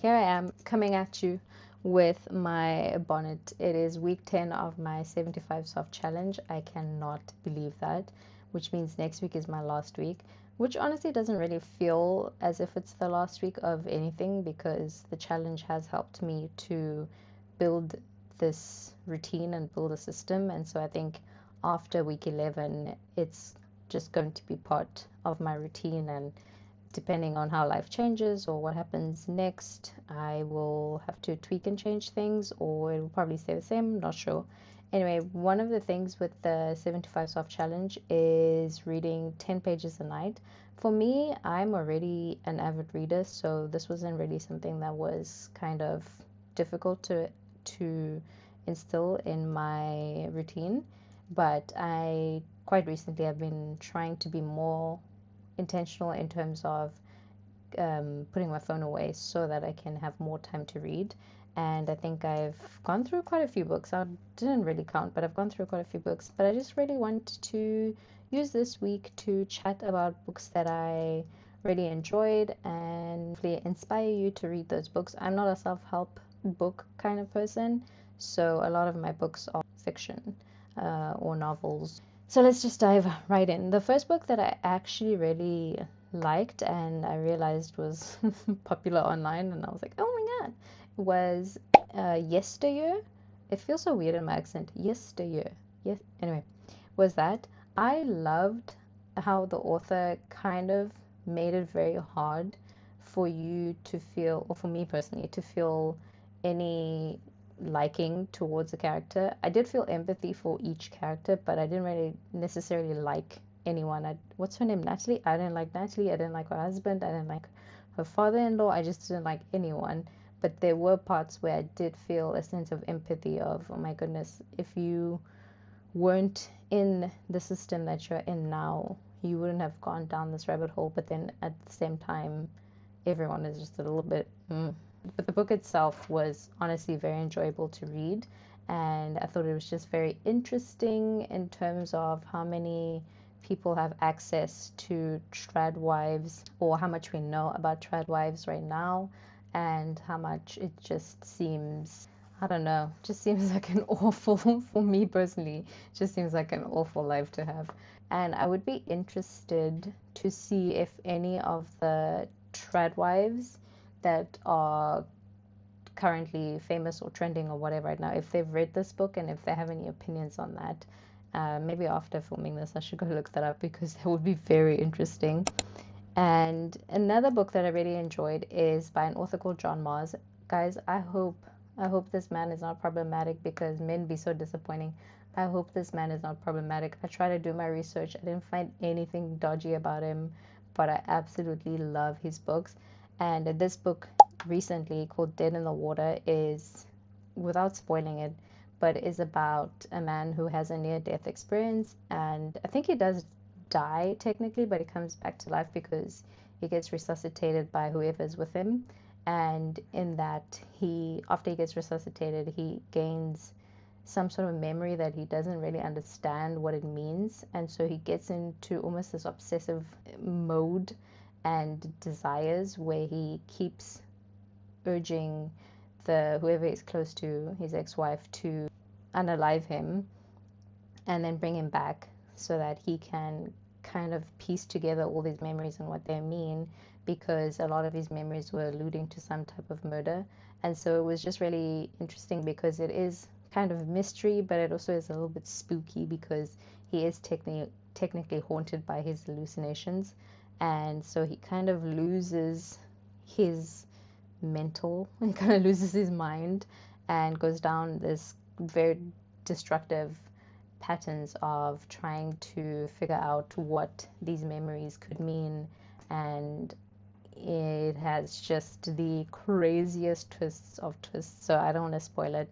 Here I am coming at you with my bonnet. It is week 10 of my 75 soft challenge. I cannot believe that, which means next week is my last week, which honestly doesn't really feel as if it's the last week of anything because the challenge has helped me to build this routine and build a system. And so I think after week 11, it's just going to be part of my routine, and depending on how life changes or what happens next, I will have to tweak and change things, or it will probably stay the same. Not sure. Anyway, one of the things with the 75 soft challenge is reading 10 pages a night. For me, I'm already an avid reader, so this wasn't really something that was kind of difficult to instill in my routine. But I quite recently have been trying to be more intentional in terms of putting my phone away so that I can have more time to read. And I think I've gone through quite a few books. I didn't really count, but I've gone through quite a few books. But I just really want to use this week to chat about books that I really enjoyed and hopefully inspire you to read those books. I'm not a self-help book kind of person, so a lot of my books are fiction or novels. So let's just dive right in. The first book that I actually really liked and I realized was popular online, and I was like, oh my god, was Yesteryear. It feels so weird in my accent. Yesteryear. Yes. Anyway, was that I loved how the author kind of made it very hard for you to feel, or for me personally, to feel any liking towards a character. I did feel empathy for each character, but I didn't really necessarily like anyone. What's her name? Natalie? I didn't like Natalie. I didn't like her husband. I didn't like her father-in-law. I just didn't like anyone. But there were parts where I did feel a sense of empathy of, oh my goodness, if you weren't in the system that you're in now, you wouldn't have gone down this rabbit hole. But then at the same time, everyone is just a little bit But the book itself was honestly very enjoyable to read, and I thought it was just very interesting in terms of how many people have access to trad wives, or how much we know about trad wives right now, and how much it just seems, I don't know, just seems like an awful, for me personally, just seems like an awful life to have. And I would be interested to see if any of the trad wives that are currently famous or trending or whatever right now, if they've read this book and if they have any opinions on that. Maybe after filming this, I should go look that up because that would be very interesting. And another book that I really enjoyed is by an author called John Mars. Guys, I hope this man is not problematic because men be so disappointing. I hope this man is not problematic. I tried to do my research. I didn't find anything dodgy about him, but I absolutely love his books. And this book recently called Dead in the Water is, without spoiling it, but is about a man who has a near-death experience, and I think he does die technically, but he comes back to life because he gets resuscitated by whoever's with him. And in that, after he gets resuscitated, he gains some sort of memory that he doesn't really understand what it means, and so he gets into almost this obsessive mode and desires where he keeps urging whoever is close to his ex-wife to unalive him and then bring him back so that he can kind of piece together all these memories and what they mean, because a lot of his memories were alluding to some type of murder. And so it was just really interesting because it is kind of mystery, but it also is a little bit spooky because he is technically haunted by his hallucinations, and so he kind of loses his he kind of loses his mind and goes down this very destructive patterns of trying to figure out what these memories could mean. And it has just the craziest twists of twists, so I don't want to spoil it.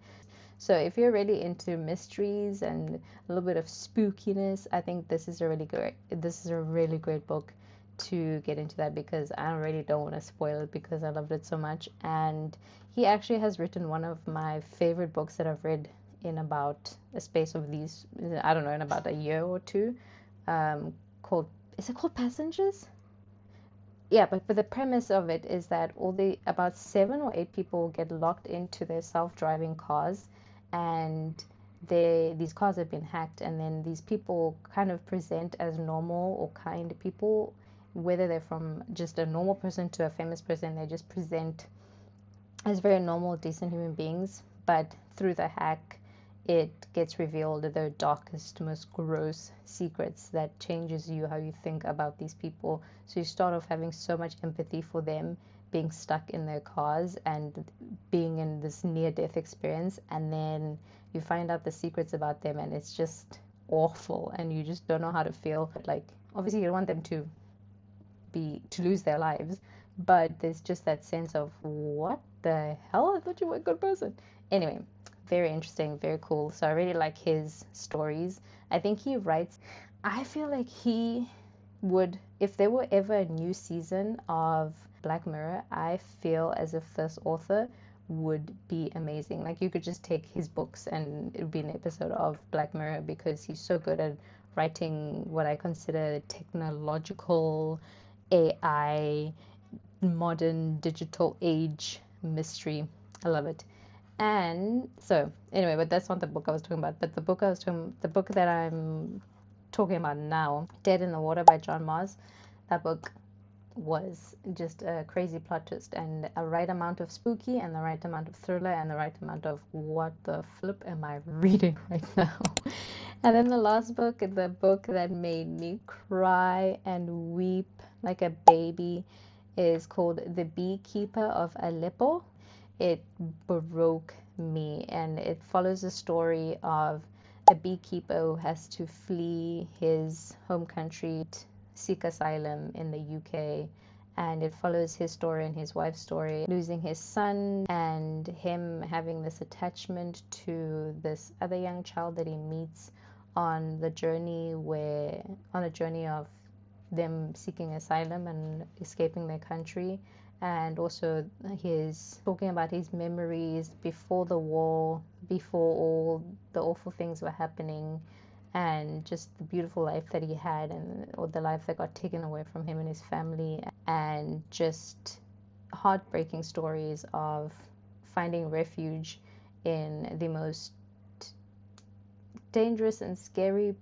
So if you're really into mysteries and a little bit of spookiness, I think this is a really great book to get into that, because I really don't want to spoil it because I loved it so much. And he actually has written one of my favorite books that I've read in about a space of in about a year or two, called, is it called Passengers? yeah, but the premise of it is that about 7 or 8 people get locked into their self-driving cars, and these cars have been hacked, and then these people kind of present as normal or kind people, whether they're from just a normal person to a famous person, they just present as very normal, decent human beings. But through the hack, it gets revealed the darkest, most gross secrets that changes you, how you think about these people. So you start off having so much empathy for them being stuck in their cars and being in this near-death experience, and then you find out the secrets about them, and it's just awful, and you just don't know how to feel. Like, obviously, you don't want them to lose their lives, but there's just that sense of what the hell? I thought you were a good person. Anyway, very interesting, very cool. So I really like his stories. I think he writes. I feel like he would, if there were ever a new season of Black Mirror, I feel as if this author would be amazing. Like, you could just take his books and it would be an episode of Black Mirror, because he's so good at writing what I consider technological AI, modern digital age mystery. I love it. And so, anyway, but that's not the book I was talking about. But the book that I'm talking about now, Dead in the Water by John Mars. That book was just a crazy plot twist and a right amount of spooky and the right amount of thriller and the right amount of what the flip am I reading right now. And then the last book, the book that made me cry and weep like a baby, is called The Beekeeper of Aleppo. It broke me, and it follows the story of a beekeeper who has to flee his home country, seek asylum in the UK, and it follows his story and his wife's story, losing his son and him having this attachment to this other young child that he meets on the journey of them seeking asylum and escaping their country. And also his talking about his memories before the war, before all the awful things were happening, and just the beautiful life that he had, and or the life that got taken away from him and his family, and just heartbreaking stories of finding refuge in the most dangerous and scary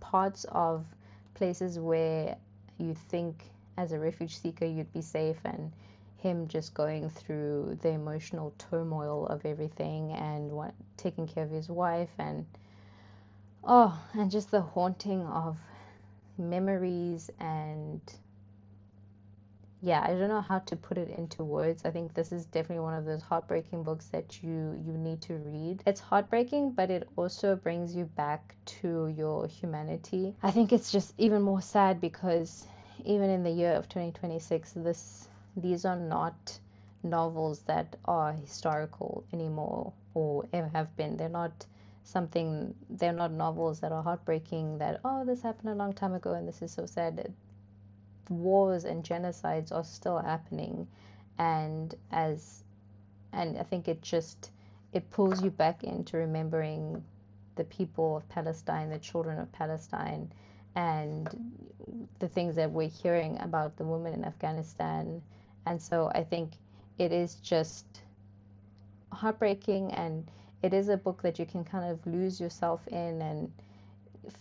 parts of places where you think as a refuge seeker you'd be safe, and him just going through the emotional turmoil of everything and taking care of his wife, and and just the haunting of memories. And yeah, I don't know how to put it into words. I think this is definitely one of those heartbreaking books that you need to read. It's heartbreaking, but it also brings you back to your humanity. I think it's just even more sad because even in the year of 2026, these are not novels that are historical anymore or ever have been. They're not novels that are heartbreaking, that, oh, this happened a long time ago and this is so sad. Wars and genocides are still happening, and I think it pulls you back into remembering the people of Palestine, the children of Palestine, and the things that we're hearing about the women in Afghanistan. And so I think it is just heartbreaking, and it is a book that you can kind of lose yourself in and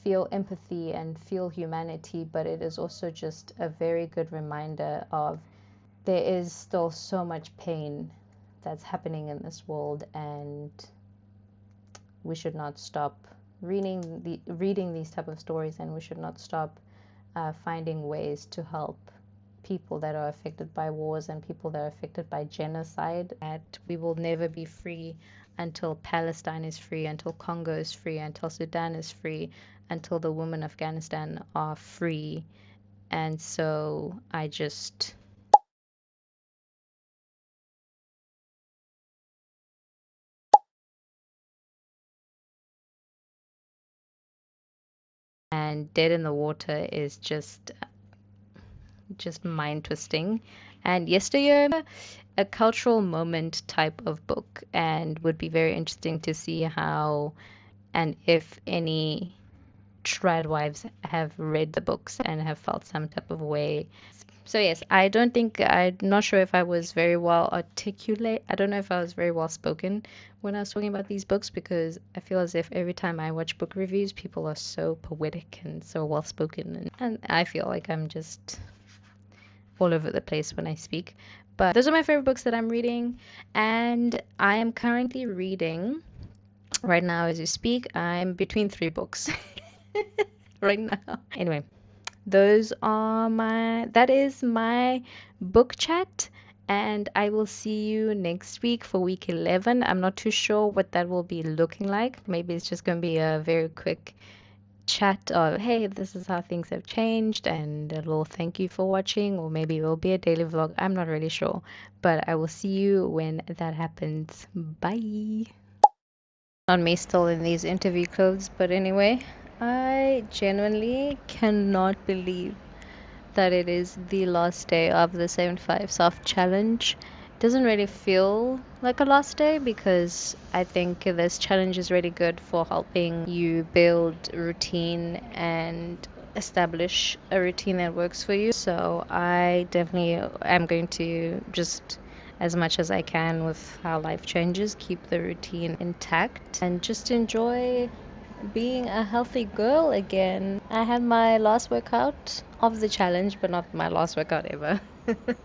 feel empathy and feel humanity, but it is also just a very good reminder of there is still so much pain that's happening in this world, and we should not stop reading these type of stories, and we should not stop finding ways to help people that are affected by wars and people that are affected by genocide. That we will never be free until Palestine is free, until Congo is free, until Sudan is free, until the women of Afghanistan are free. And so I just... And Dead in the Water is just mind twisting. And Yesteryear, a cultural moment type of book, and would be very interesting to see how and if any trad wives have read the books and have felt some type of way. So yes, I don't think, I'm not sure if I was very well articulate. I don't know if I was very well spoken when I was talking about these books, because I feel as if every time I watch book reviews, people are so poetic and so well spoken, and I feel like I'm just all over the place when I speak. But those are my favorite books that I'm reading, and I am currently reading right now as you speak. I'm between three books right now. Anyway, that is my book chat, and I will see you next week for week 11. I'm not too sure what that will be looking like. Maybe it's just going to be a very quick chat of, hey, this is how things have changed, and a little thank you for watching, or maybe it will be a daily vlog. I'm not really sure, but I will see you when that happens. Bye. On me still in these interview clothes, but anyway, I genuinely cannot believe that it is the last day of the 75 soft challenge. Doesn't really feel like a last day, because I think this challenge is really good for helping you build routine and establish a routine that works for you. So I definitely am going to just, as much as I can with how life changes, keep the routine intact and just enjoy being a healthy girl again. I had my last workout of the challenge, but not my last workout ever,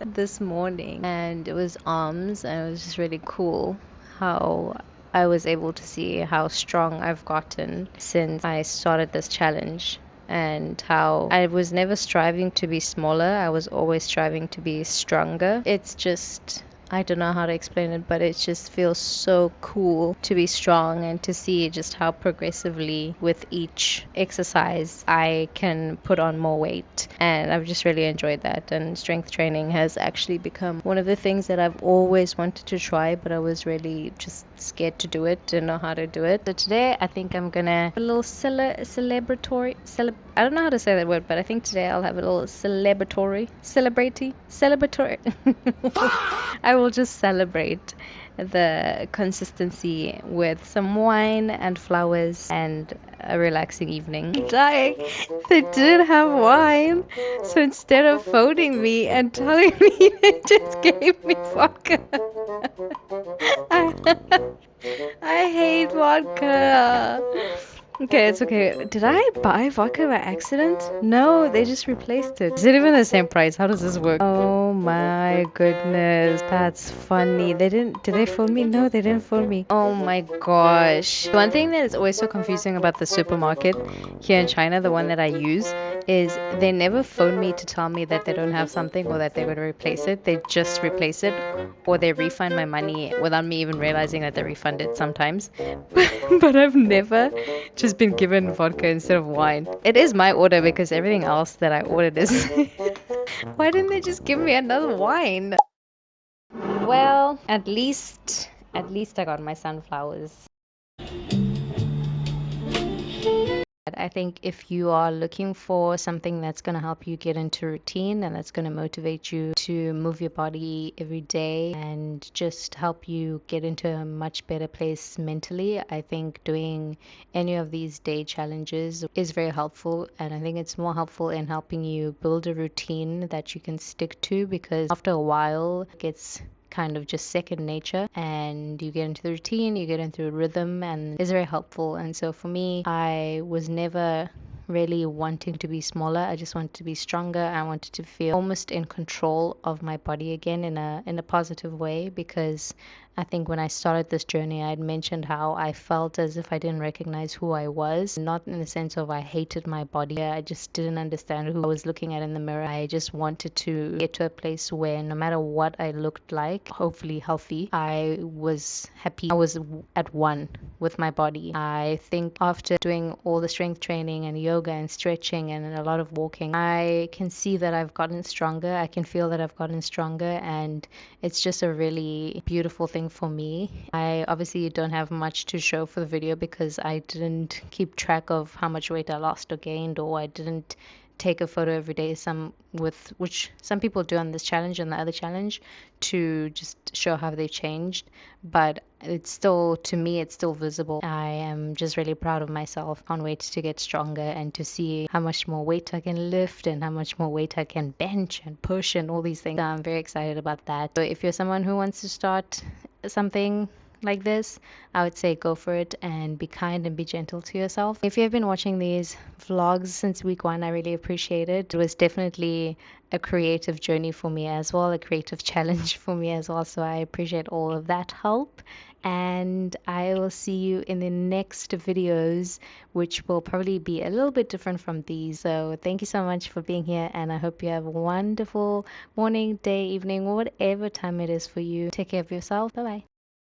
this morning, and it was arms, and it was just really cool how I was able to see how strong I've gotten since I started this challenge, and how I was never striving to be smaller. I was always striving to be stronger. It's just, I don't know how to explain it, but it just feels so cool to be strong and to see just how progressively with each exercise I can put on more weight. And I've just really enjoyed that. And strength training has actually become one of the things that I've always wanted to try, but I was really just scared to do it, didn't know how to do it. So today I think I'm gonna a little celebratory, I don't know how to say that word, but I think today I'll have a little celebratory. I will just celebrate the consistency with some wine and flowers and a relaxing evening. Dying. They did have wine, so instead of phoning me and telling me, they just gave me vodka. I hate vodka. Okay, it's okay. Did I buy vodka by accident? No, they just replaced it. Is it even the same price? How does this work? Oh my goodness, that's funny. Did they phone me? No, they didn't phone me. Oh my gosh. One thing that is always so confusing about the supermarket here in China, the one that I use, is they never phone me to tell me that they don't have something or that they're going to replace it. They just replace it, or they refund my money without me even realizing that they refund it sometimes. But I've never just been given vodka instead of wine. It is my order because everything else that I ordered is. Why didn't they just give me another wine? Well, at least I got my sunflowers. I think if you are looking for something that's going to help you get into routine and that's going to motivate you to move your body every day and just help you get into a much better place mentally, I think doing any of these day challenges is very helpful. And I think it's more helpful in helping you build a routine that you can stick to, because after a while it gets kind of just second nature, and you get into the routine, you get into a rhythm, and it's very helpful. And so for me, I was never really wanting to be smaller. I just wanted to be stronger. I wanted to feel almost in control of my body again in a positive way, because I think when I started this journey, I had mentioned how I felt as if I didn't recognize who I was, not in the sense of I hated my body. I just didn't understand who I was looking at in the mirror. I just wanted to get to a place where no matter what I looked like, hopefully healthy, I was happy. I was at one with my body. I think after doing all the strength training and yoga and stretching and a lot of walking, I can see that I've gotten stronger. I can feel that I've gotten stronger, and it's just a really beautiful thing for me. I obviously don't have much to show for the video because I didn't keep track of how much weight I lost or gained, or I didn't take a photo every day, which some people do on this challenge and the other challenge, to just show how they've changed. But it's still, to me, it's still visible. I am just really proud of myself. Can't wait to get stronger and to see how much more weight I can lift and how much more weight I can bench and push and all these things. I'm very excited about that. So if you're someone who wants to start something like this, I would say go for it and be kind and be gentle to yourself. If you've been watching these vlogs since week 1, I really appreciate it. It was definitely a creative journey for me as well, a creative challenge for me as well. So I appreciate all of that help. And I will see you in the next videos, which will probably be a little bit different from these. So thank you so much for being here, and I hope you have a wonderful morning, day, evening, whatever time it is for you. Take care of yourself. Bye bye.